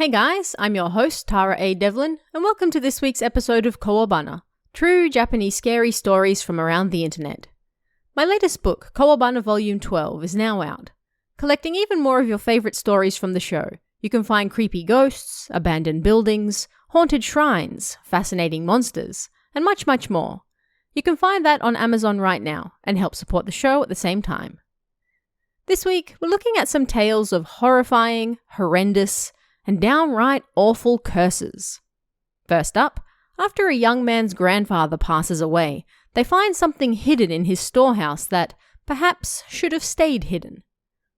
Hey guys, I'm your host Tara A. Devlin, and welcome to this week's episode of Kowabana, true Japanese scary stories from around the internet. My latest book, Kowabana Volume 12, is now out. Collecting even more of your favourite stories from the show, you can find creepy ghosts, abandoned buildings, haunted shrines, fascinating monsters, and much, much more. You can find that on Amazon right now and help support the show at the same time. This week, we're looking at some tales of horrifying, horrendous, and downright awful curses. First up, after a young man's grandfather passes away, they find something hidden in his storehouse that perhaps should have stayed hidden.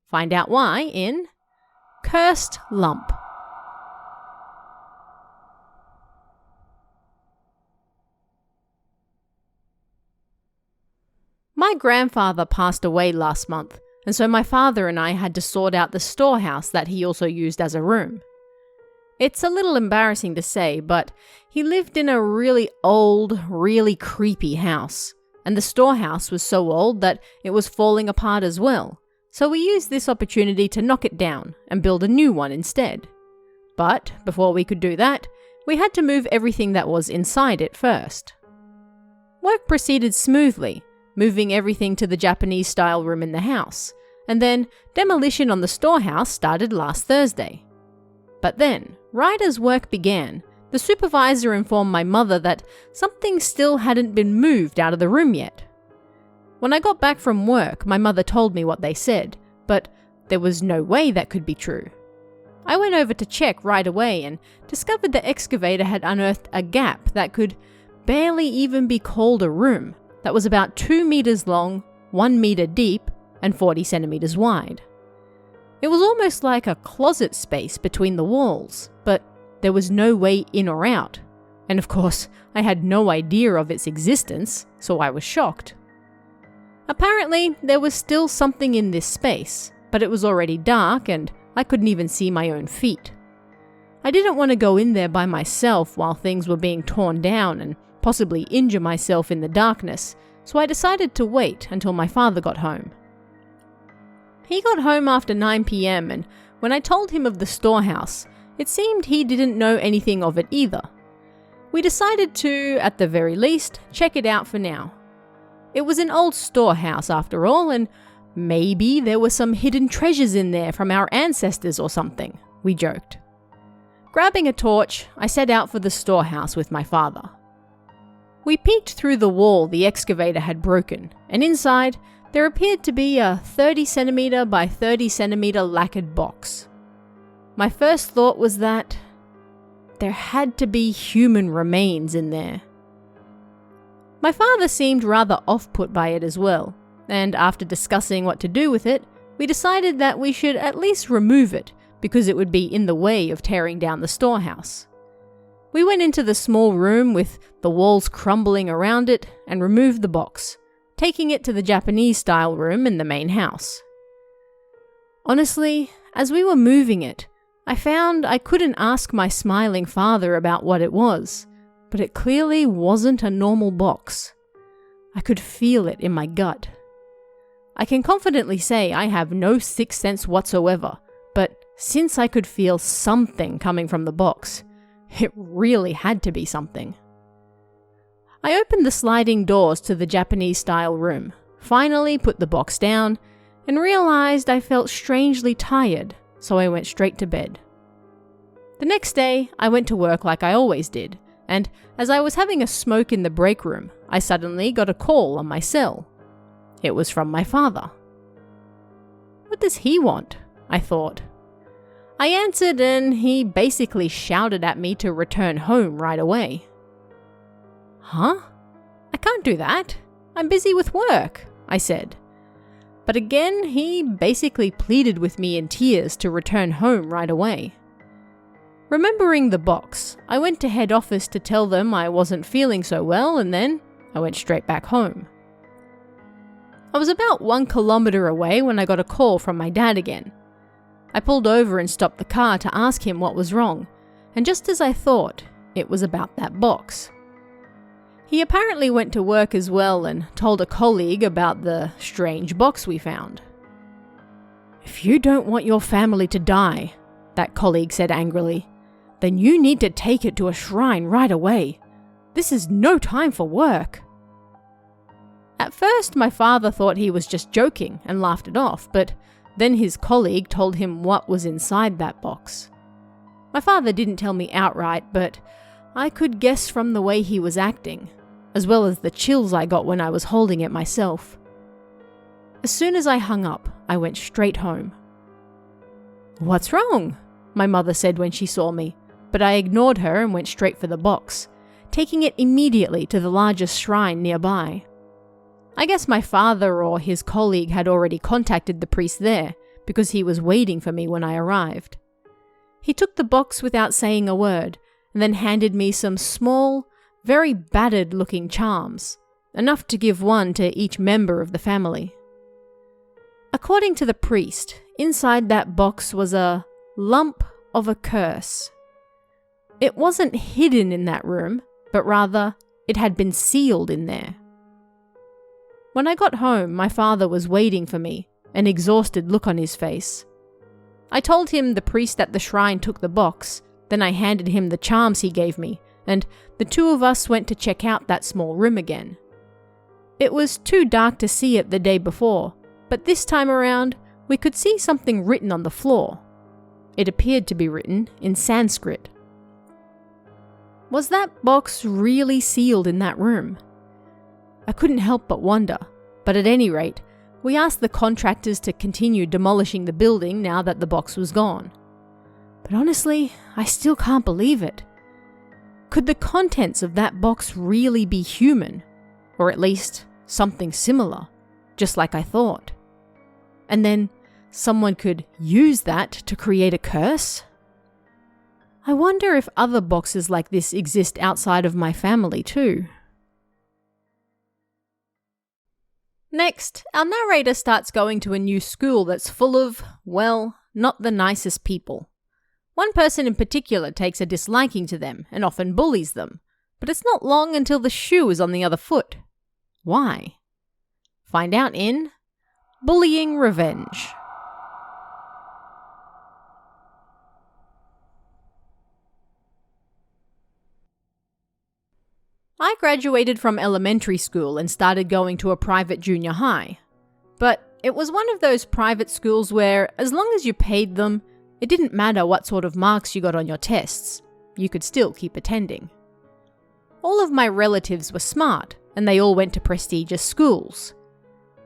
Find out why in Cursed Lump. My grandfather passed away last month, and so my father and I had to sort out the storehouse that he also used as a room. It's a little embarrassing to say, but he lived in a really old, really creepy house, and the storehouse was so old that it was falling apart as well, so we used this opportunity to knock it down and build a new one instead. But before we could do that, we had to move everything that was inside it first. Work proceeded smoothly, moving everything to the Japanese-style room in the house, and then demolition on the storehouse started last Thursday. But then, right as work began, the supervisor informed my mother that something still hadn't been moved out of the room yet. When I got back from work, my mother told me what they said, but there was no way that could be true. I went over to check right away and discovered the excavator had unearthed a gap that could barely even be called a room, that was about 2 meters long, 1 meter deep, and 40 centimeters wide. It was almost like a closet space between the walls, but there was no way in or out. And of course, I had no idea of its existence, so I was shocked. Apparently, there was still something in this space, but it was already dark and I couldn't even see my own feet. I didn't want to go in there by myself while things were being torn down and possibly injure myself in the darkness, so I decided to wait until my father got home. He got home after 9 p.m. and when I told him of the storehouse, it seemed he didn't know anything of it either. We decided to, at the very least, check it out for now. It was an old storehouse after all, and maybe there were some hidden treasures in there from our ancestors or something, we joked. Grabbing a torch, I set out for the storehouse with my father. We peeked through the wall the excavator had broken, and inside, there appeared to be a 30 centimeter by 30 centimeter lacquered box. My first thought was that there had to be human remains in there. My father seemed rather off-put by it as well, and after discussing what to do with it, we decided that we should at least remove it because it would be in the way of tearing down the storehouse. We went into the small room with the walls crumbling around it and removed the box, taking it to the Japanese-style room in the main house. Honestly, as we were moving it, I found I couldn't ask my smiling father about what it was, but it clearly wasn't a normal box. I could feel it in my gut. I can confidently say I have no sixth sense whatsoever, but since I could feel something coming from the box, it really had to be something. I opened the sliding doors to the Japanese-style room, finally put the box down, and realized I felt strangely tired, so I went straight to bed. The next day, I went to work like I always did, and as I was having a smoke in the break room, I suddenly got a call on my cell. It was from my father. What does he want? I thought. I answered and he basically shouted at me to return home right away. Huh? I can't do that. I'm busy with work, I said. But again, he basically pleaded with me in tears to return home right away. Remembering the box, I went to head office to tell them I wasn't feeling so well, and then I went straight back home. I was about 1 kilometer away when I got a call from my dad again. I pulled over and stopped the car to ask him what was wrong, and just as I thought, it was about that box. He apparently went to work as well and told a colleague about the strange box we found. "If you don't want your family to die," that colleague said angrily, then you need to take it to a shrine right away. This is no time for work." At first, my father thought he was just joking and laughed it off, but then his colleague told him what was inside that box. My father didn't tell me outright, but I could guess from the way he was acting, as well as the chills I got when I was holding it myself. As soon as I hung up, I went straight home. "What's wrong?" my mother said when she saw me, but I ignored her and went straight for the box, taking it immediately to the largest shrine nearby. I guess my father or his colleague had already contacted the priest there because he was waiting for me when I arrived. He took the box without saying a word and then handed me some small, very battered-looking charms, enough to give one to each member of the family. According to the priest, inside that box was a lump of a curse. It wasn't hidden in that room, but rather it had been sealed in there. When I got home, my father was waiting for me, an exhausted look on his face. I told him the priest at the shrine took the box, then I handed him the charms he gave me, and the two of us went to check out that small room again. It was too dark to see it the day before, but this time around, we could see something written on the floor. It appeared to be written in Sanskrit. Was that box really sealed in that room? I couldn't help but wonder, but at any rate, we asked the contractors to continue demolishing the building now that the box was gone. But honestly, I still can't believe it. Could the contents of that box really be human? Or at least something similar, just like I thought? And then someone could use that to create a curse? I wonder if other boxes like this exist outside of my family too. Next, our narrator starts going to a new school that's full of, well, not the nicest people. One person in particular takes a disliking to them and often bullies them, but it's not long until the shoe is on the other foot. Why? Find out in Bullying Revenge. I graduated from elementary school and started going to a private junior high. But it was one of those private schools where, as long as you paid them, it didn't matter what sort of marks you got on your tests. You could still keep attending. All of my relatives were smart, and they all went to prestigious schools.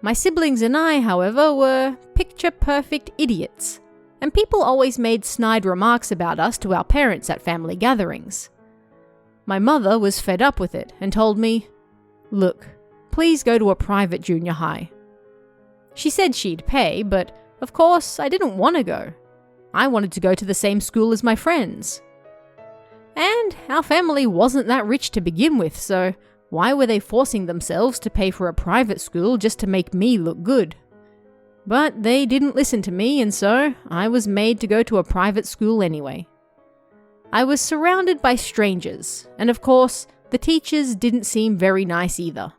My siblings and I, however, were picture-perfect idiots, and people always made snide remarks about us to our parents at family gatherings. My mother was fed up with it and told me, "Look, please go to a private junior high." She said she'd pay, but of course I didn't want to go. I wanted to go to the same school as my friends. And our family wasn't that rich to begin with, so why were they forcing themselves to pay for a private school just to make me look good? But they didn't listen to me, and so I was made to go to a private school anyway. I was surrounded by strangers, and of course, the teachers didn't seem very nice either.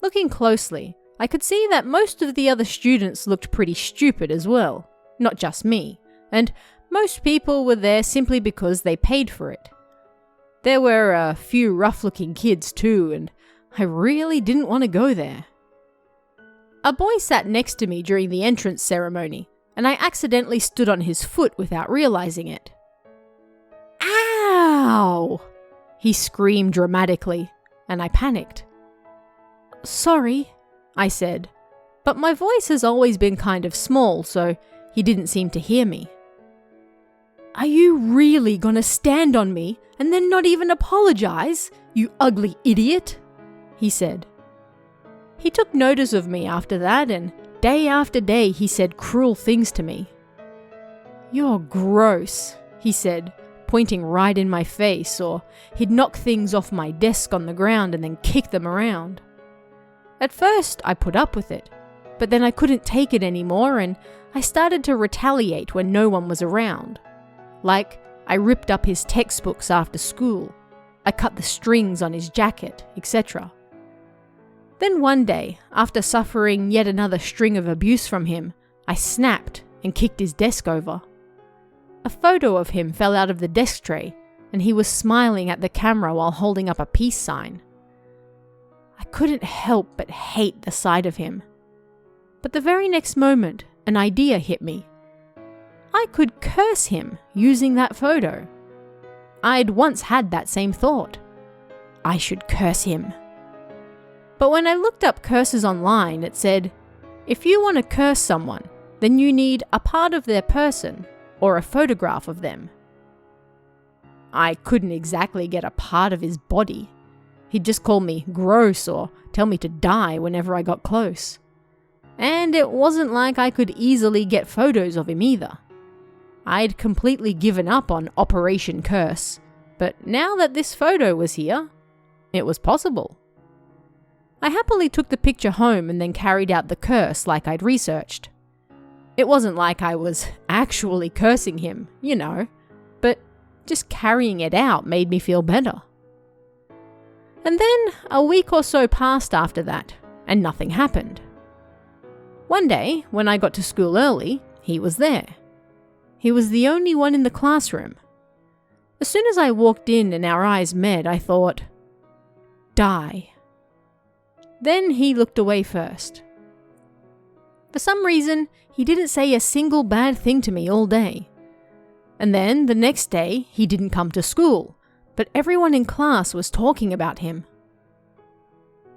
Looking closely, I could see that most of the other students looked pretty stupid as well, not just me, and most people were there simply because they paid for it. There were a few rough-looking kids too, and I really didn't want to go there. A boy sat next to me during the entrance ceremony, and I accidentally stood on his foot without realizing it. "Ow!" he screamed dramatically, and I panicked. "Sorry," I said, but my voice has always been kind of small, so he didn't seem to hear me. "Are you really gonna stand on me and then not even apologize, you ugly idiot?" he said. He took notice of me after that, and day after day he said cruel things to me. "You're gross," he said, pointing right in my face, or he'd knock things off my desk on the ground and then kick them around. At first, I put up with it, but then I couldn't take it anymore and I started to retaliate when no one was around. Like, I ripped up his textbooks after school, I cut the strings on his jacket, etc. Then one day, after suffering yet another string of abuse from him, I snapped and kicked his desk over. a photo of him fell out of the desk tray, and he was smiling at the camera while holding up a peace sign. I couldn't help but hate the sight of him. But the very next moment, an idea hit me. I could curse him using that photo. I'd once had that same thought. I should curse him. But when I looked up curses online, it said, if you want to curse someone, then you need a part of their person or a photograph of them. I couldn't exactly get a part of his body. He'd just call me gross or tell me to die whenever I got close. And it wasn't like I could easily get photos of him either. I'd completely given up on Operation Curse, but now that this photo was here, it was possible. I happily took the picture home and then carried out the curse like I'd researched. It wasn't like I was actually cursing him, but just carrying it out made me feel better. And then a week or so passed after that, and nothing happened. One day, when I got to school early, he was there. He was the only one in the classroom. As soon as I walked in and our eyes met, I thought, die. Then he looked away first. For some reason, he didn't say a single bad thing to me all day. And then the next day, he didn't come to school, but everyone in class was talking about him.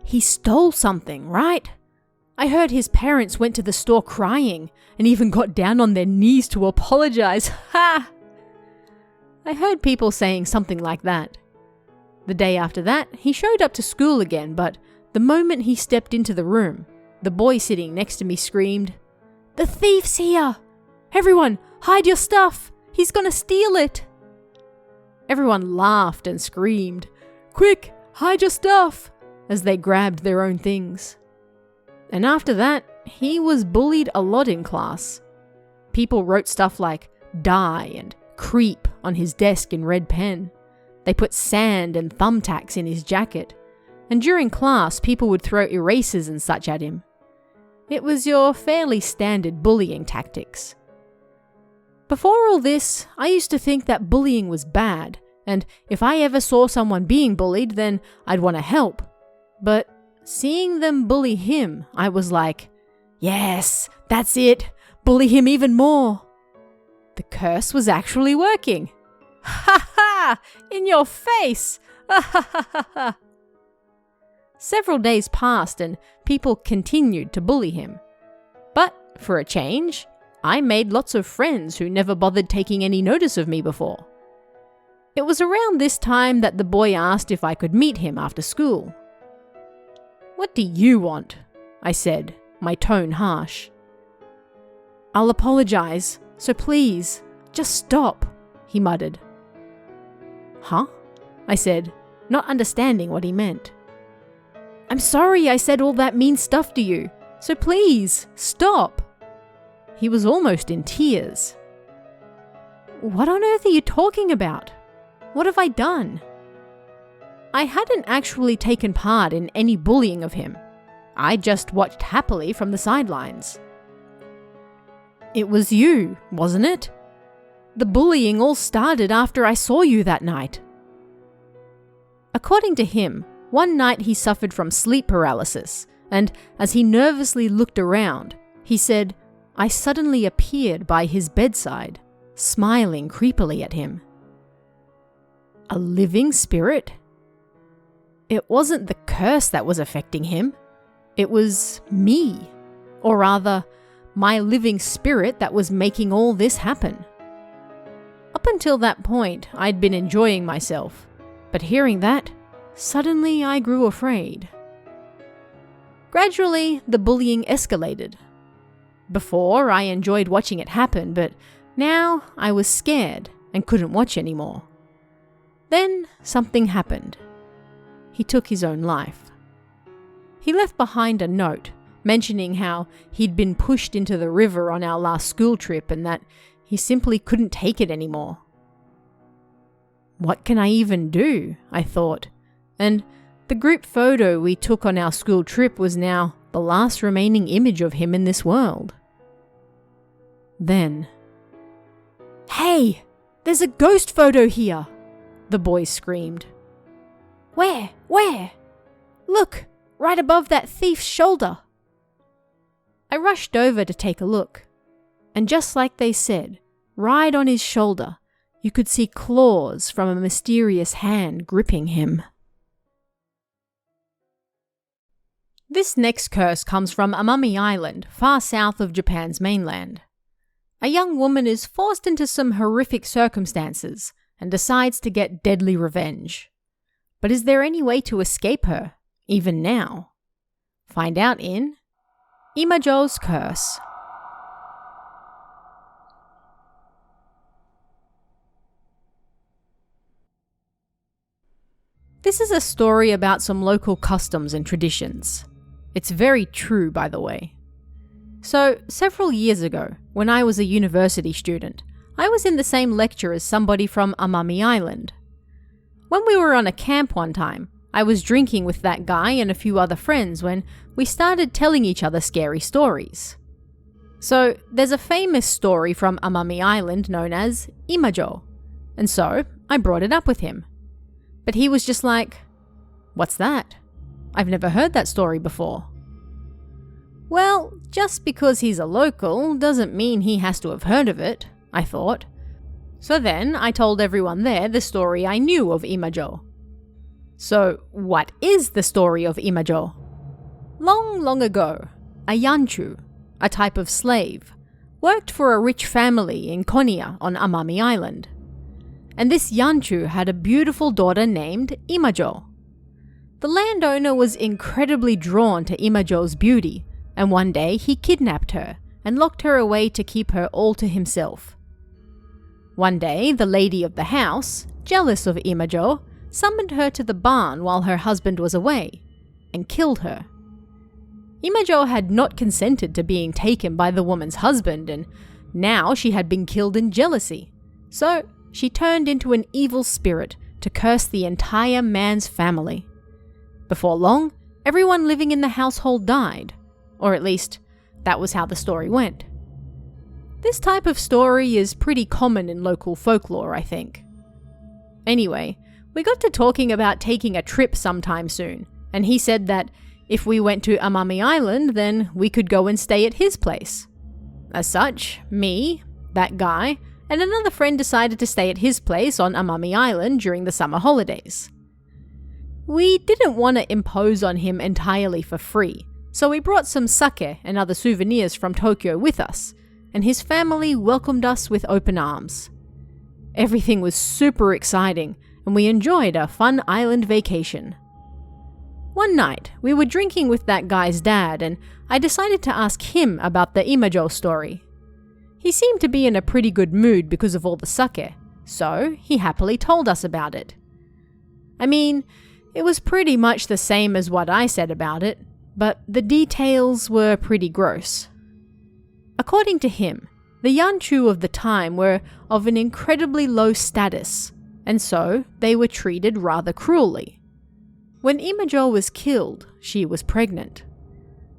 He stole something, right? I heard his parents went to the store crying and even got down on their knees to apologize. Ha! I heard people saying something like that. The day after that, he showed up to school again, but the moment he stepped into the room, the boy sitting next to me screamed, "The thief's here! Everyone, hide your stuff! He's gonna steal it!" Everyone laughed and screamed, "Quick, hide your stuff!" as they grabbed their own things. And after that, he was bullied a lot in class. People wrote stuff like "die" and "creep" on his desk in red pen. They put sand and thumbtacks in his jacket. And during class, people would throw erasers and such at him. It was your fairly standard bullying tactics. Before all this, I used to think that bullying was bad, and if I ever saw someone being bullied, then I'd want to help. But seeing them bully him, I was like, yes, that's it, bully him even more. The curse was actually working. Ha ha! In your face! Ha ha ha ha ha! Several days passed and people continued to bully him. But, for a change, I made lots of friends who never bothered taking any notice of me before. It was around this time that the boy asked if I could meet him after school. "What do you want?" I said, my tone harsh. "I'll apologize, so please, just stop," he muttered. "Huh?" I said, not understanding what he meant. "I'm sorry I said all that mean stuff to you, so please, stop." He was almost in tears. "What on earth are you talking about? What have I done?" I hadn't actually taken part in any bullying of him. I just watched happily from the sidelines. "It was you, wasn't it? The bullying all started after I saw you that night." According to him, one night he suffered from sleep paralysis, and as he nervously looked around, he said, I suddenly appeared by his bedside, smiling creepily at him. A living spirit? It wasn't the curse that was affecting him. It was me, or rather, my living spirit that was making all this happen. Up until that point, I'd been enjoying myself, but hearing that, suddenly I grew afraid. Gradually, the bullying escalated. Before, I enjoyed watching it happen, but now I was scared and couldn't watch anymore. Then something happened. He took his own life. He left behind a note mentioning how he'd been pushed into the river on our last school trip and that he simply couldn't take it anymore. What can I even do? I thought, and the group photo we took on our school trip was now the last remaining image of him in this world. Then, "Hey, there's a ghost photo here!" the boys screamed. "Where? Where?" "Look, right above that thief's shoulder." I rushed over to take a look, and just like they said, right on his shoulder, you could see claws from a mysterious hand gripping him. This next curse comes from Amami Island, far south of Japan's mainland. A young woman is forced into some horrific circumstances and decides to get deadly revenge. But is there any way to escape her, even now? Find out in Imajo's Curse. This is a story about some local customs and traditions. It's very true, by the way. So, several years ago, when I was a university student, I was in the same lecture as somebody from Amami Island. When we were on a camp one time, I was drinking with that guy and a few other friends when we started telling each other scary stories. So, there's a famous story from Amami Island known as Imajo, and so I brought it up with him. But he was just like, "What's that? I've never heard that story before." Well, just because he's a local doesn't mean he has to have heard of it, I thought. So then I told everyone there the story I knew of Imajo. So what is the story of Imajo? Long, long ago, a yanchu, a type of slave, worked for a rich family in Konya on Amami Island. And this yanchu had a beautiful daughter named Imajo. The landowner was incredibly drawn to Imajo's beauty, and one day he kidnapped her and locked her away to keep her all to himself. One day, the lady of the house, jealous of Imajo, summoned her to the barn while her husband was away, and killed her. Imajo had not consented to being taken by the woman's husband, and now she had been killed in jealousy. So she turned into an evil spirit to curse the entire man's family. Before long, everyone living in the household died, or at least, that was how the story went. This type of story is pretty common in local folklore, I think. Anyway, we got to talking about taking a trip sometime soon, and he said that if we went to Amami Island, then we could go and stay at his place. As such, me, that guy, and another friend decided to stay at his place on Amami Island during the summer holidays. We didn't want to impose on him entirely for free, so we brought some sake and other souvenirs from Tokyo with us, and his family welcomed us with open arms. Everything was super exciting, and we enjoyed a fun island vacation. One night, we were drinking with that guy's dad, and I decided to ask him about the Imajo story. He seemed to be in a pretty good mood because of all the sake, so he happily told us about it. I mean, it was pretty much the same as what I said about it, but the details were pretty gross. According to him, the yanchu of the time were of an incredibly low status, and so they were treated rather cruelly. When Imajo was killed, she was pregnant.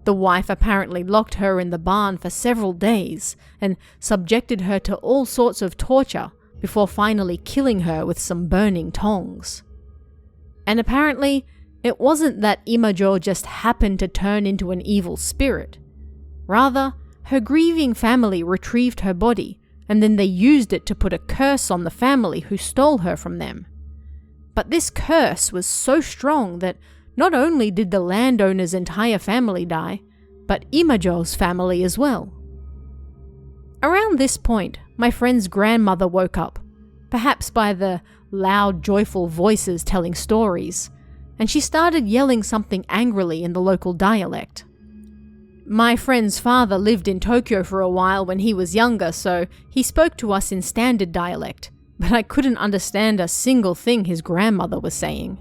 The wife apparently locked her in the barn for several days and subjected her to all sorts of torture before finally killing her with some burning tongs. And apparently, it wasn't that Imajo just happened to turn into an evil spirit. Rather, her grieving family retrieved her body, and then they used it to put a curse on the family who stole her from them. But this curse was so strong that not only did the landowner's entire family die, but Imajo's family as well. Around this point, my friend's grandmother woke up, perhaps by the loud, joyful voices telling stories, and she started yelling something angrily in the local dialect. My friend's father lived in Tokyo for a while when he was younger, so he spoke to us in standard dialect, but I couldn't understand a single thing his grandmother was saying.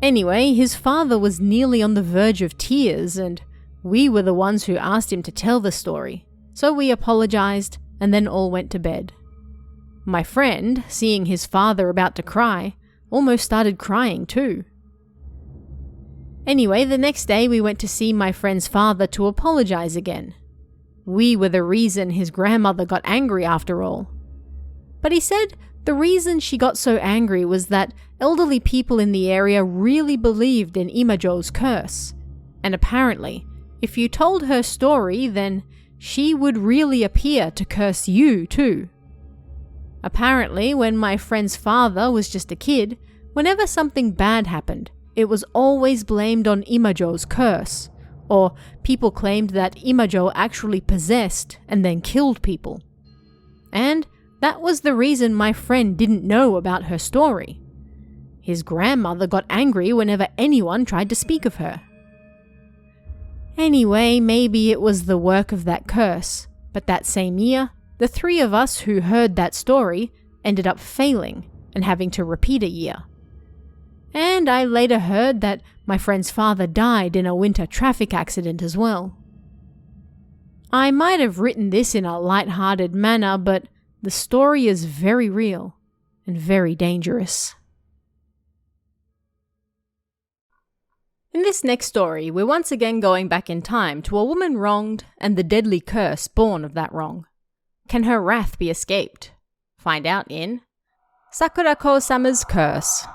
Anyway, his father was nearly on the verge of tears, and we were the ones who asked him to tell the story, so we apologized and then all went to bed. My friend, seeing his father about to cry, almost started crying too. Anyway, the next day we went to see my friend's father to apologize again. We were the reason his grandmother got angry after all, But he said the reason she got so angry was that elderly people in the area really believed in Imajo's curse. And apparently, if you told her story, then she would really appear to curse you too. Apparently, when my friend's father was just a kid, whenever something bad happened, it was always blamed on Imajo's curse, or people claimed that Imajo actually possessed and then killed people. And that was the reason my friend didn't know about her story. His grandmother got angry whenever anyone tried to speak of her. Anyway, maybe it was the work of that curse, but that same year, the three of us who heard that story ended up failing and having to repeat a year. And I later heard that my friend's father died in a winter traffic accident as well. I might have written this in a light-hearted manner, but the story is very real and very dangerous. In this next story, we're once again going back in time to a woman wronged and the deadly curse born of that wrong. Can her wrath be escaped? Find out in Sakurako-sama's Curse.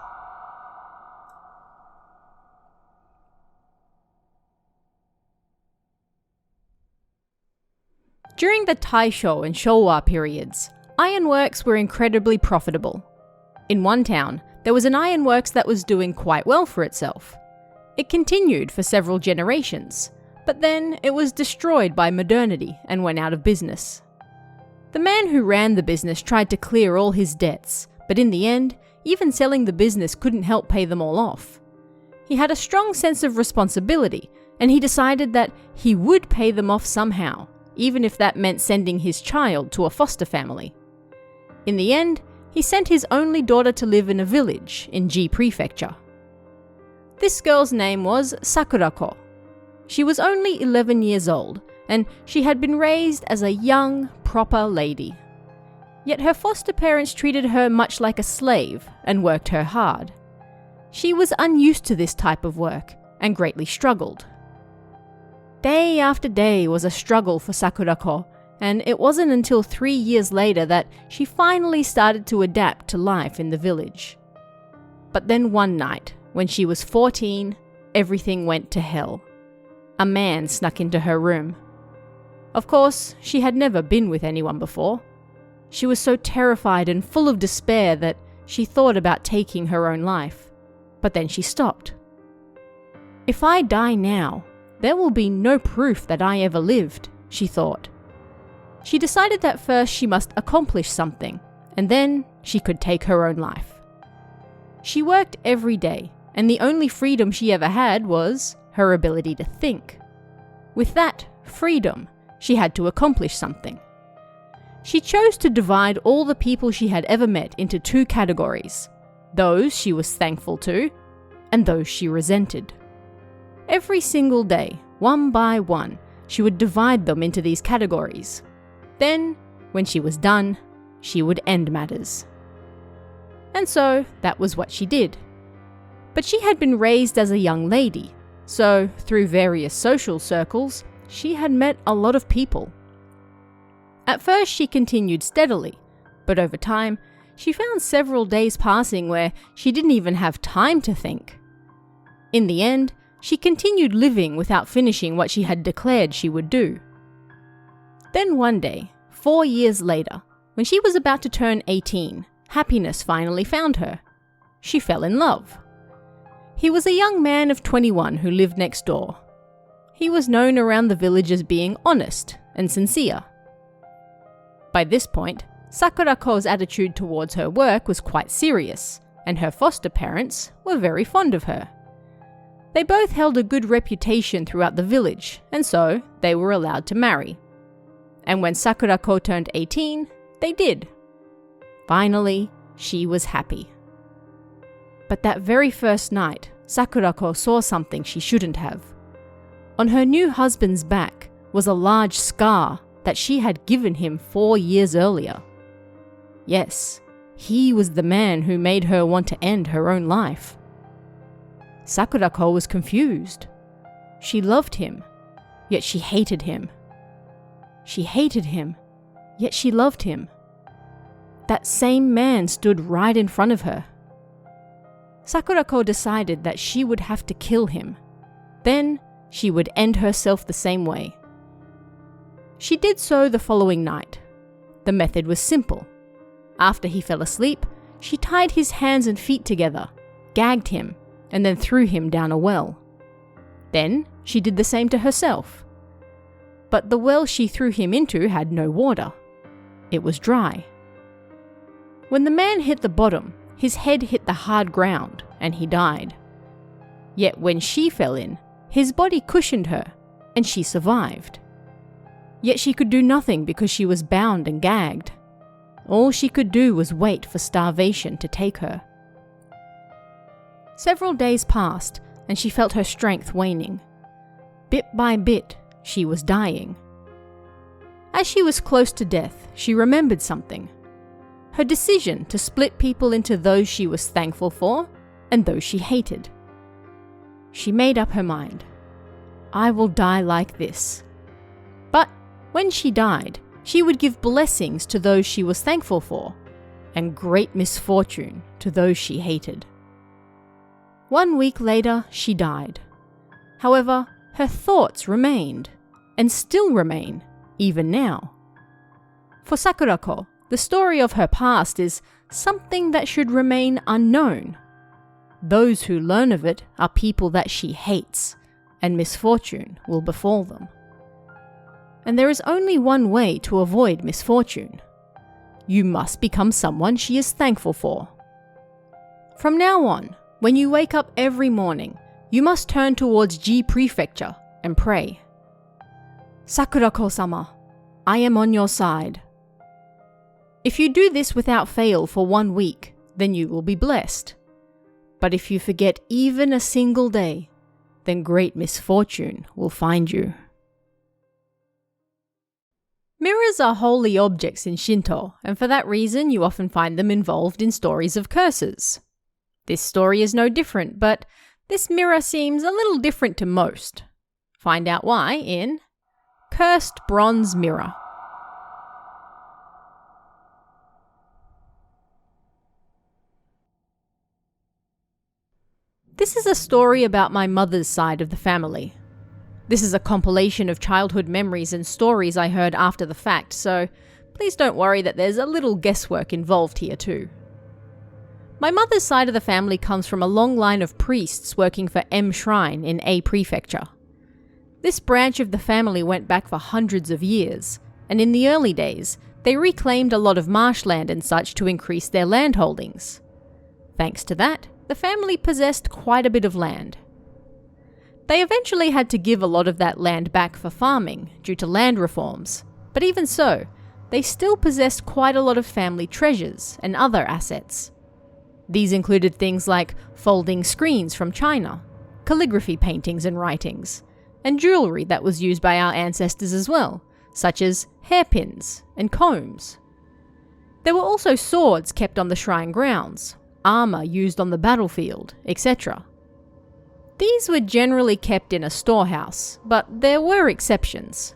During the Taisho and Showa periods, ironworks were incredibly profitable. In one town, there was an ironworks that was doing quite well for itself. It continued for several generations, but then it was destroyed by modernity and went out of business. The man who ran the business tried to clear all his debts, but in the end, even selling the business couldn't help pay them all off. He had a strong sense of responsibility, and he decided that he would pay them off somehow, even if that meant sending his child to a foster family. In the end, he sent his only daughter to live in a village in Ji Prefecture. This girl's name was Sakurako. She was only 11 years old, and she had been raised as a young, proper lady. Yet her foster parents treated her much like a slave and worked her hard. She was unused to this type of work and greatly struggled. Day after day was a struggle for Sakurako, and it wasn't until 3 years later that she finally started to adapt to life in the village. But then one night, when she was 14, everything went to hell. A man snuck into her room. Of course, she had never been with anyone before. She was so terrified and full of despair that she thought about taking her own life. But then she stopped. If I die now, there will be no proof that I ever lived, she thought. She decided that first she must accomplish something, and then she could take her own life. She worked every day, and the only freedom she ever had was her ability to think. With that freedom, she had to accomplish something. She chose to divide all the people she had ever met into 2 categories: those she was thankful to, and those she resented. Every single day, one by one, she would divide them into these categories. Then, when she was done, she would end matters. And so, that was what she did. But she had been raised as a young lady, so through various social circles, she had met a lot of people. At first she continued steadily, but over time, she found several days passing where she didn't even have time to think. In the end, she continued living without finishing what she had declared she would do. Then one day, 4 years later, when she was about to turn 18, happiness finally found her. She fell in love. He was a young man of 21 who lived next door. He was known around the village as being honest and sincere. By this point, Sakurako's attitude towards her work was quite serious, and her foster parents were very fond of her. They both held a good reputation throughout the village, and so they were allowed to marry. And when Sakurako turned 18, they did. Finally, she was happy. But that very first night, Sakurako saw something she shouldn't have. On her new husband's back was a large scar that she had given him 4 years earlier. Yes, he was the man who made her want to end her own life. Sakurako was confused. She loved him, yet she hated him. She hated him, yet she loved him. that same man stood right in front of her. Sakurako decided that she would have to kill him. Then she would end herself the same way. She did so the following night. The method was simple. After he fell asleep, she tied his hands and feet together, gagged him, and then threw him down a well. Then she did the same to herself. But the well she threw him into had no water. It was dry. When the man hit the bottom, his head hit the hard ground and he died. Yet when she fell in, his body cushioned her and she survived. Yet she could do nothing because she was bound and gagged. All she could do was wait for starvation to take her. Several days passed and she felt her strength waning. Bit by bit, she was dying. As she was close to death, she remembered something. Her decision to split people into those she was thankful for and those she hated. She made up her mind. I will die like this. But when she died, she would give blessings to those she was thankful for, and great misfortune to those she hated. 1 week later, she died. However, her thoughts remained, and still remain, even now. For Sakurako, the story of her past is something that should remain unknown. Those who learn of it are people that she hates, and misfortune will befall them. And there is only one way to avoid misfortune. You must become someone she is thankful for. From now on, when you wake up every morning, you must turn towards G Prefecture and pray. Sakurako-sama, I am on your side. If you do this without fail for 1 week, then you will be blessed. But if you forget even a single day, then great misfortune will find you. Mirrors are holy objects in Shinto, and for that reason you often find them involved in stories of curses. This story is no different, but this mirror seems a little different to most. Find out why in Cursed Bronze Mirror. This is a story about my mother's side of the family. This is a compilation of childhood memories and stories I heard after the fact, so please don't worry that there's a little guesswork involved here too. My mother's side of the family comes from a long line of priests working for M Shrine in A Prefecture. This branch of the family went back for hundreds of years, and in the early days, they reclaimed a lot of marshland and such to increase their land holdings. Thanks to that, the family possessed quite a bit of land. They eventually had to give a lot of that land back for farming due to land reforms, but even so, they still possessed quite a lot of family treasures and other assets. These included things like folding screens from China, calligraphy paintings and writings, and jewelry that was used by our ancestors as well, such as hairpins and combs. There were also swords kept on the shrine grounds, armor used on the battlefield, etc. These were generally kept in a storehouse, but there were exceptions.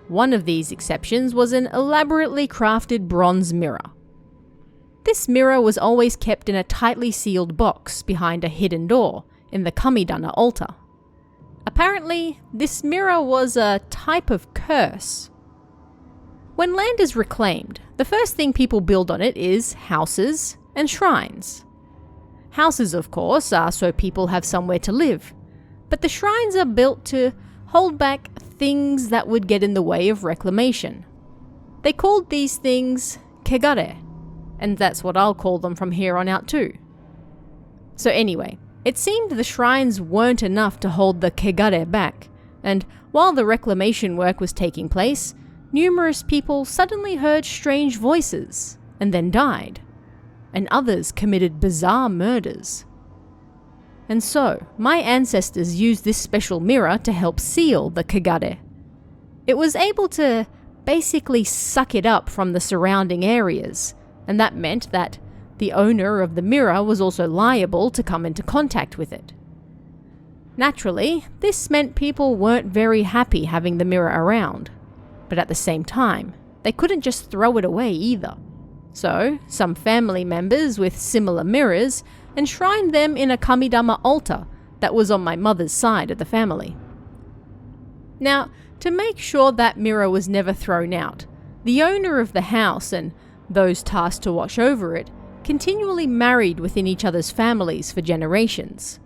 One of these exceptions was an elaborately crafted bronze mirror. This mirror was always kept in a tightly sealed box behind a hidden door in the Kamidana altar. Apparently, this mirror was a type of curse. When land is reclaimed, the first thing people build on it is houses and shrines. Houses, of course, are so people have somewhere to live, but the shrines are built to hold back things that would get in the way of reclamation. They called these things kegare, and that's what I'll call them from here on out too. So anyway, it seemed the shrines weren't enough to hold the kegare back, and while the reclamation work was taking place, numerous people suddenly heard strange voices and then died, and others committed bizarre murders. And so, my ancestors used this special mirror to help seal the kegare. It was able to basically suck it up from the surrounding areas, and that meant that the owner of the mirror was also liable to come into contact with it. Naturally, this meant people weren't very happy having the mirror around, but at the same time, they couldn't just throw it away either. So, some family members with similar mirrors enshrined them in a kamidama altar that was on my mother's side of the family. Now, to make sure that mirror was never thrown out, the owner of the house and those tasked to watch over it continually married within each other's families for generations.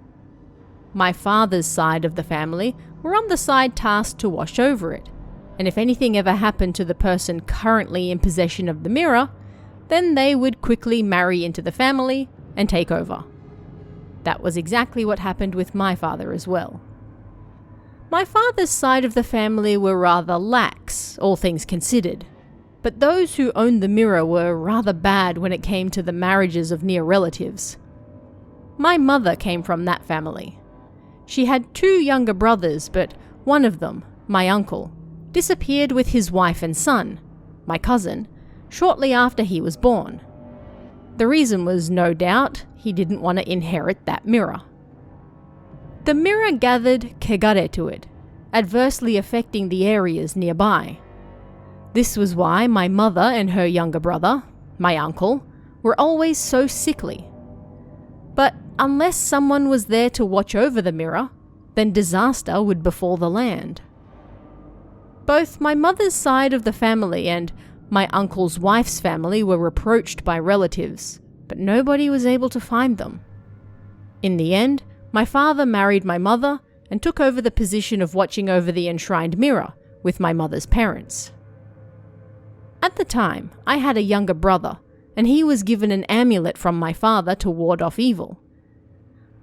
My father's side of the family were on the side tasked to watch over it, and if anything ever happened to the person currently in possession of the mirror, then they would quickly marry into the family and take over. That was exactly what happened with my father as well. My father's side of the family were rather lax, all things considered, but those who owned the mirror were rather bad when it came to the marriages of near relatives. My mother came from that family. She had 2 younger brothers, but one of them, my uncle, disappeared with his wife and son, my cousin, shortly after he was born. The reason was no doubt he didn't want to inherit that mirror. The mirror gathered kegare to it, adversely affecting the areas nearby. This was why my mother and her younger brother, my uncle, were always so sickly. But unless someone was there to watch over the mirror, then disaster would befall the land. Both my mother's side of the family and my uncle's wife's family were reproached by relatives, but nobody was able to find them. In the end, my father married my mother and took over the position of watching over the enshrined mirror with my mother's parents. At the time, I had a younger brother, and he was given an amulet from my father to ward off evil.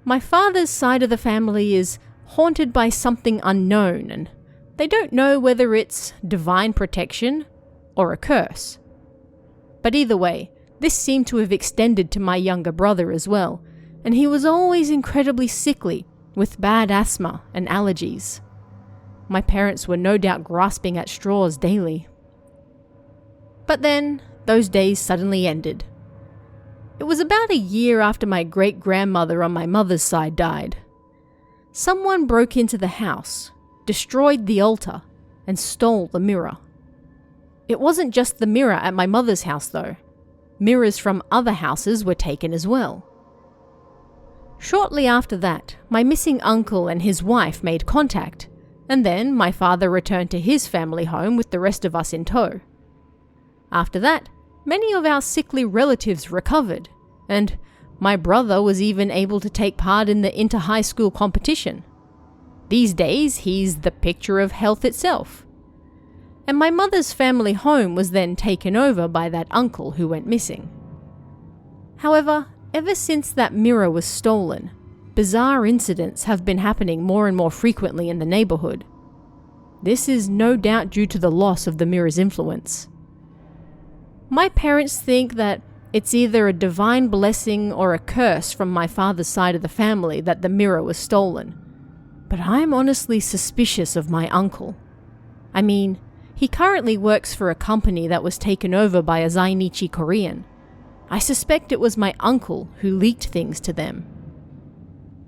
My father's side of the family is haunted by something unknown, and they don't know whether it's divine protection or a curse. But either way, this seemed to have extended to my younger brother as well, and he was always incredibly sickly with bad asthma and allergies. My parents were no doubt grasping at straws daily. But then, those days suddenly ended. It was about a year after my great-grandmother on my mother's side died. Someone broke into the house, destroyed the altar, and stole the mirror. It wasn't just the mirror at my mother's house though. Mirrors from other houses were taken as well. Shortly after that, my missing uncle and his wife made contact, and then my father returned to his family home with the rest of us in tow. After that, many of our sickly relatives recovered, and my brother was even able to take part in the inter-high school competition. These days, he's the picture of health itself. And my mother's family home was then taken over by that uncle who went missing. However, ever since that mirror was stolen, bizarre incidents have been happening more and more frequently in the neighborhood. This is no doubt due to the loss of the mirror's influence. My parents think that it's either a divine blessing or a curse from my father's side of the family that the mirror was stolen. But I'm honestly suspicious of my uncle. I mean, he currently works for a company that was taken over by a Zainichi Korean. I suspect it was my uncle who leaked things to them.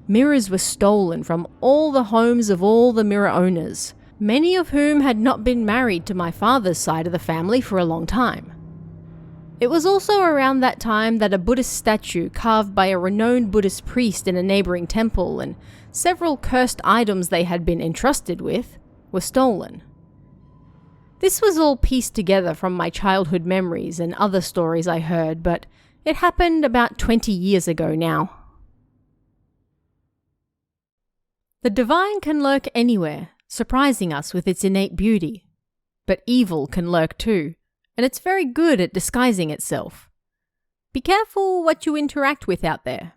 Mirrors were stolen from all the homes of all the mirror owners, many of whom had not been married to my father's side of the family for a long time. It was also around that time that a Buddhist statue carved by a renowned Buddhist priest in a neighboring temple and several cursed items they had been entrusted with were stolen. This was all pieced together from my childhood memories and other stories I heard, but it happened about 20 years ago now. The divine can lurk anywhere, surprising us with its innate beauty. But evil can lurk too, and it's very good at disguising itself. Be careful what you interact with out there.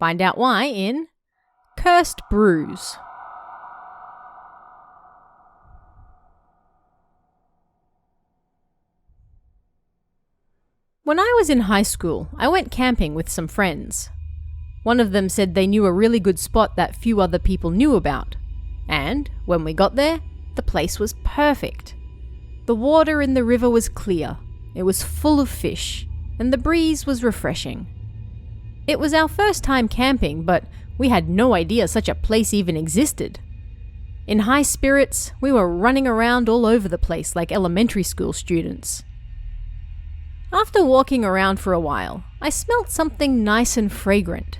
Find out why in Cursed Bruise. When I was in high school, I went camping with some friends. One of them said they knew a really good spot that few other people knew about. And when we got there, the place was perfect. The water in the river was clear, it was full of fish, and the breeze was refreshing. It was our first time camping, but we had no idea such a place even existed. In high spirits, we were running around all over the place like elementary school students. After walking around for a while, I smelt something nice and fragrant.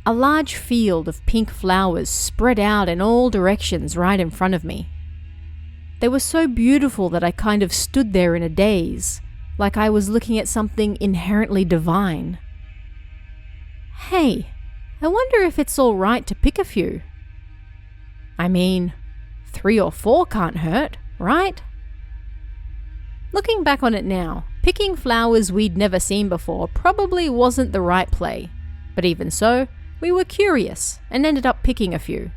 A large field of pink flowers spread out in all directions right in front of me. They were so beautiful that I kind of stood there in a daze, like I was looking at something inherently divine. Hey, I wonder if it's all right to pick a few. I mean, 3 or 4 can't hurt, right? Looking back on it now, picking flowers we'd never seen before probably wasn't the right play, but even so, we were curious and ended up picking a few.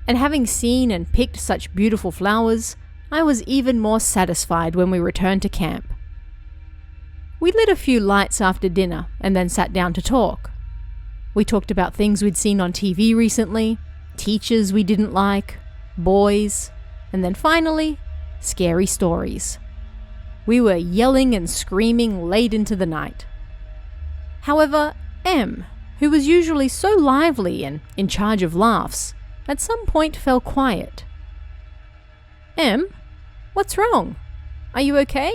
And having seen and picked such beautiful flowers, I was even more satisfied when we returned to camp. We lit a few lights after dinner and then sat down to talk. We talked about things we'd seen on TV recently, teachers we didn't like, boys, and then finally, scary stories. We were yelling and screaming late into the night. However, M, who was usually so lively and in charge of laughs, at some point fell quiet. M, what's wrong? Are you okay?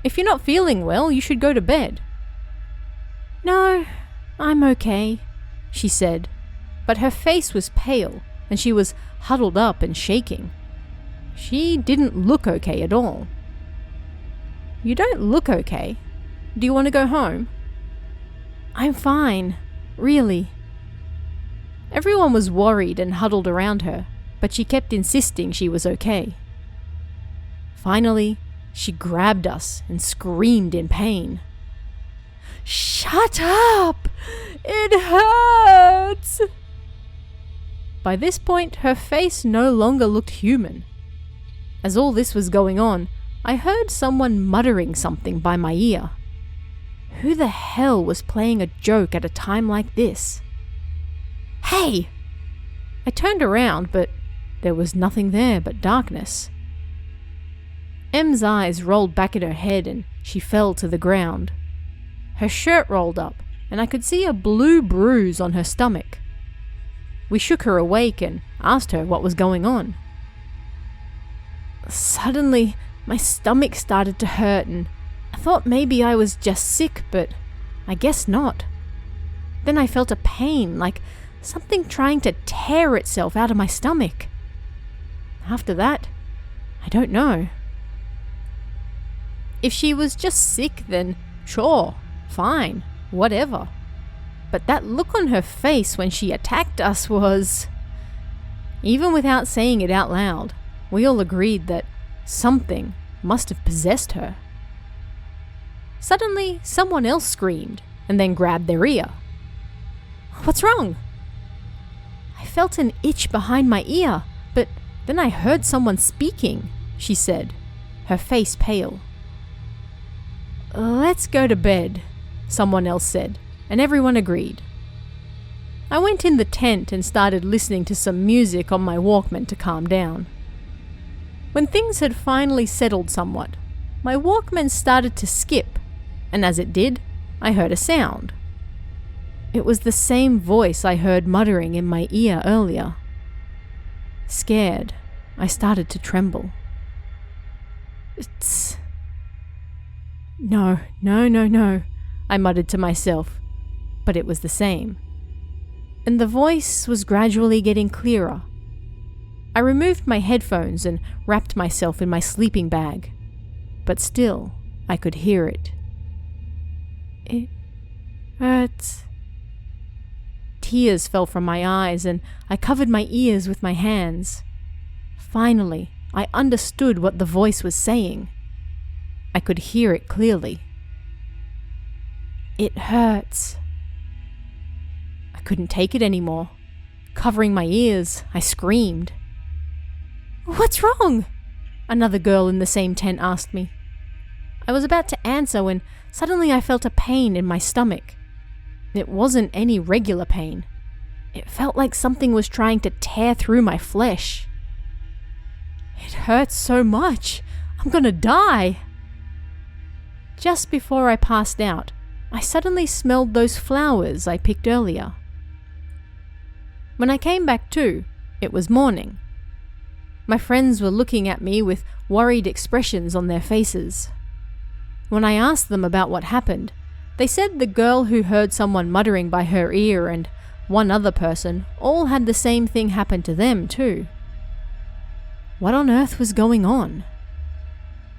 If you're not feeling well, you should go to bed. No, I'm okay, she said, but her face was pale and she was huddled up and shaking. She didn't look okay at all. You don't look okay. Do you want to go home? I'm fine, really. Everyone was worried and huddled around her, but she kept insisting she was okay. Finally, she grabbed us and screamed in pain. Shut up! It hurts! By this point, her face no longer looked human. As all this was going on, I heard someone muttering something by my ear. Who the hell was playing a joke at a time like this? Hey! I turned around, but there was nothing there but darkness. M's eyes rolled back in her head and she fell to the ground. Her shirt rolled up, and I could see a blue bruise on her stomach. We shook her awake and asked her what was going on. Suddenly, my stomach started to hurt and I thought maybe I was just sick, but I guess not. Then I felt a pain, like something trying to tear itself out of my stomach. After that, I don't know. If she was just sick, then sure, fine, whatever. But that look on her face when she attacked us was... Even without saying it out loud, we all agreed that something must have possessed her. Suddenly, someone else screamed and then grabbed their ear. What's wrong? I felt an itch behind my ear, but then I heard someone speaking, she said, her face pale. Let's go to bed, someone else said, and everyone agreed. I went in the tent and started listening to some music on my Walkman to calm down. When things had finally settled somewhat, my Walkman started to skip, and as it did, I heard a sound. It was the same voice I heard muttering in my ear earlier. Scared, I started to tremble. It's... No, I muttered to myself, but it was the same. And the voice was gradually getting clearer. I removed my headphones and wrapped myself in my sleeping bag, but still I could hear it. It hurts. Tears fell from my eyes and I covered my ears with my hands. Finally, I understood what the voice was saying. I could hear it clearly. It hurts. I couldn't take it anymore. Covering my ears, I screamed. What's wrong? Another girl in the same tent asked me. I was about to answer when suddenly I felt a pain in my stomach. It wasn't any regular pain. It felt like something was trying to tear through my flesh. It hurts so much. I'm gonna die. Just before I passed out, I suddenly smelled those flowers I picked earlier. When I came back to, it was morning. My friends were looking at me with worried expressions on their faces. When I asked them about what happened, they said the girl who heard someone muttering by her ear and one other person all had the same thing happen to them too. What on earth was going on?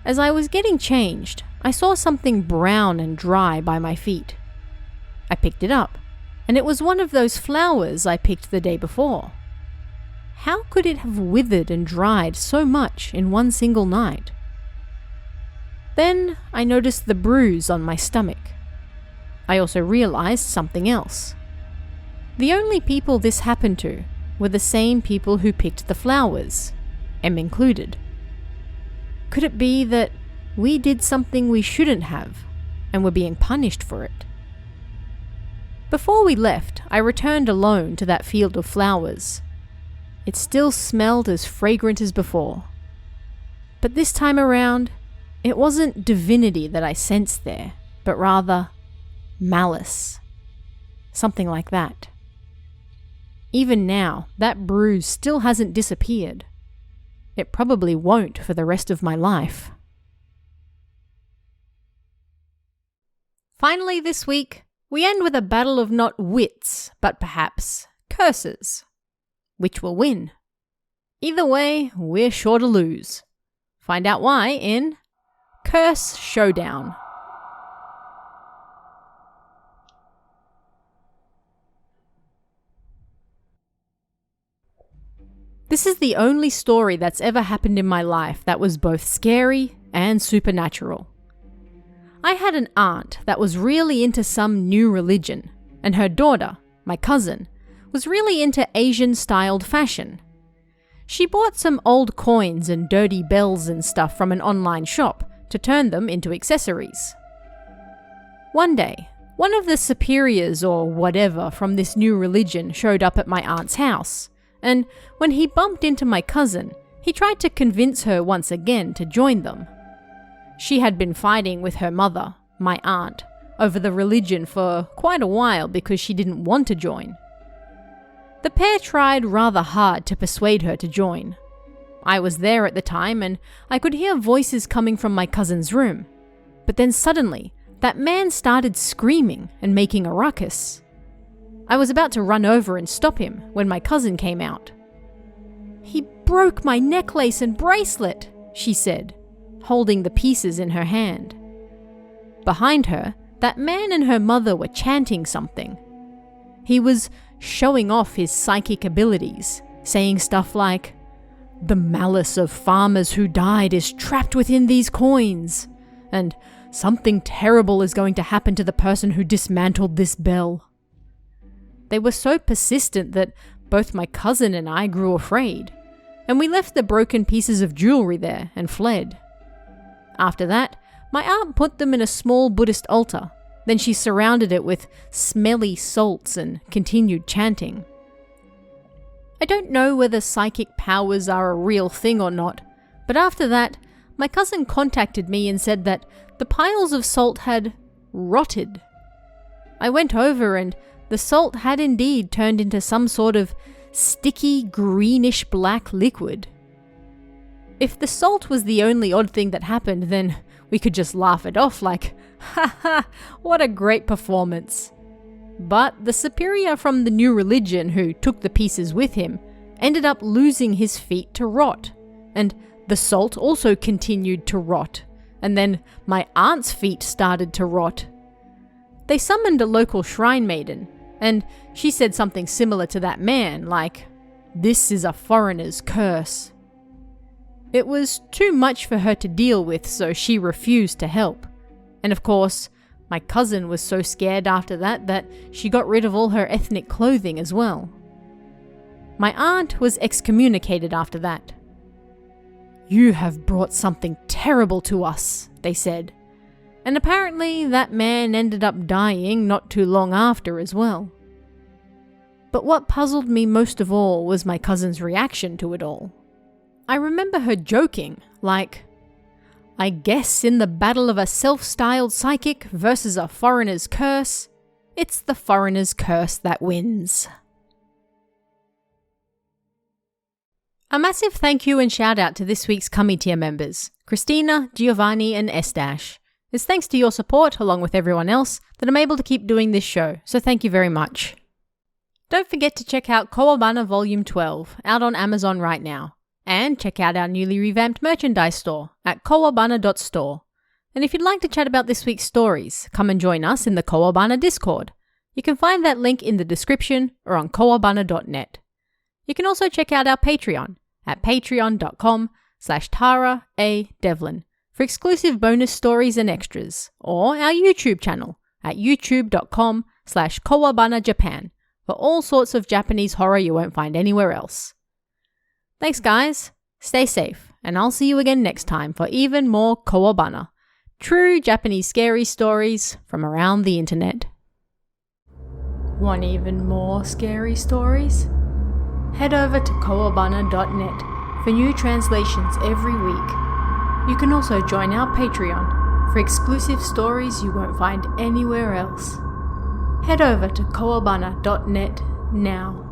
As I was getting changed, I saw something brown and dry by my feet. I picked it up, and it was one of those flowers I picked the day before. How could it have withered and dried so much in one single night? Then I noticed the bruise on my stomach. I also realized something else. The only people this happened to were the same people who picked the flowers, M included. Could it be that we did something we shouldn't have, and were being punished for it? Before we left, I returned alone to that field of flowers. It still smelled as fragrant as before. But this time around, it wasn't divinity that I sensed there, but rather malice. Something like that. Even now, that bruise still hasn't disappeared. It probably won't for the rest of my life. Finally this week, we end with a battle of not wits, but perhaps curses. Which will win? Either way, we're sure to lose. Find out why in Curse Showdown. This is the only story that's ever happened in my life that was both scary and supernatural. I had an aunt that was really into some new religion, and her daughter, my cousin, was really into Asian-styled fashion. She bought some old coins and dirty bells and stuff from an online shop to turn them into accessories. One day, one of the superiors or whatever from this new religion showed up at my aunt's house, and when he bumped into my cousin, he tried to convince her once again to join them. She had been fighting with her mother, my aunt, over the religion for quite a while because she didn't want to join. The pair tried rather hard to persuade her to join. I was there at the time and I could hear voices coming from my cousin's room. But then suddenly, that man started screaming and making a ruckus. I was about to run over and stop him when my cousin came out. "He broke my necklace and bracelet," she said, holding the pieces in her hand. Behind her, that man and her mother were chanting something. He was showing off his psychic abilities, saying stuff like, "The malice of farmers who died is trapped within these coins," and "Something terrible is going to happen to the person who dismantled this bell." They were so persistent that both my cousin and I grew afraid, and we left the broken pieces of jewelry there and fled. After that, my aunt put them in a small Buddhist altar. Then she surrounded it with smelly salts and continued chanting. I don't know whether psychic powers are a real thing or not, but after that, my cousin contacted me and said that the piles of salt had rotted. I went over and the salt had indeed turned into some sort of sticky greenish black liquid. If the salt was the only odd thing that happened, then we could just laugh it off like, "Ha ha, what a great performance." But the superior from the new religion who took the pieces with him ended up losing his feet to rot, and the salt also continued to rot, and then my aunt's feet started to rot. They summoned a local shrine maiden, and she said something similar to that man, like, "This is a foreigner's curse." It was too much for her to deal with, so she refused to help. And of course, my cousin was so scared after that she got rid of all her ethnic clothing as well. My aunt was excommunicated after that. "You have brought something terrible to us," they said. And apparently that man ended up dying not too long after as well. But what puzzled me most of all was my cousin's reaction to it all. I remember her joking, like, "I guess in the battle of a self-styled psychic versus a foreigner's curse, it's the foreigner's curse that wins." A massive thank you and shout out to this week's Comey tier members, Christina, Giovanni and S-. It's thanks to your support, along with everyone else, that I'm able to keep doing this show, so thank you very much. Don't forget to check out Kowabana Volume 12, out on Amazon right now. And check out our newly revamped merchandise store at kowabana.store. And if you'd like to chat about this week's stories, come and join us in the Kowabana Discord. You can find that link in the description or on kowabana.net. You can also check out our Patreon at patreon.com/TaraADevlin for exclusive bonus stories and extras, or our YouTube channel at youtube.com/KowabanaJapan for all sorts of Japanese horror you won't find anywhere else. Thanks guys, stay safe, and I'll see you again next time for even more Kowabana, true Japanese scary stories from around the internet. Want even more scary stories? Head over to kowabana.net for new translations every week. You can also join our Patreon for exclusive stories you won't find anywhere else. Head over to kowabana.net now.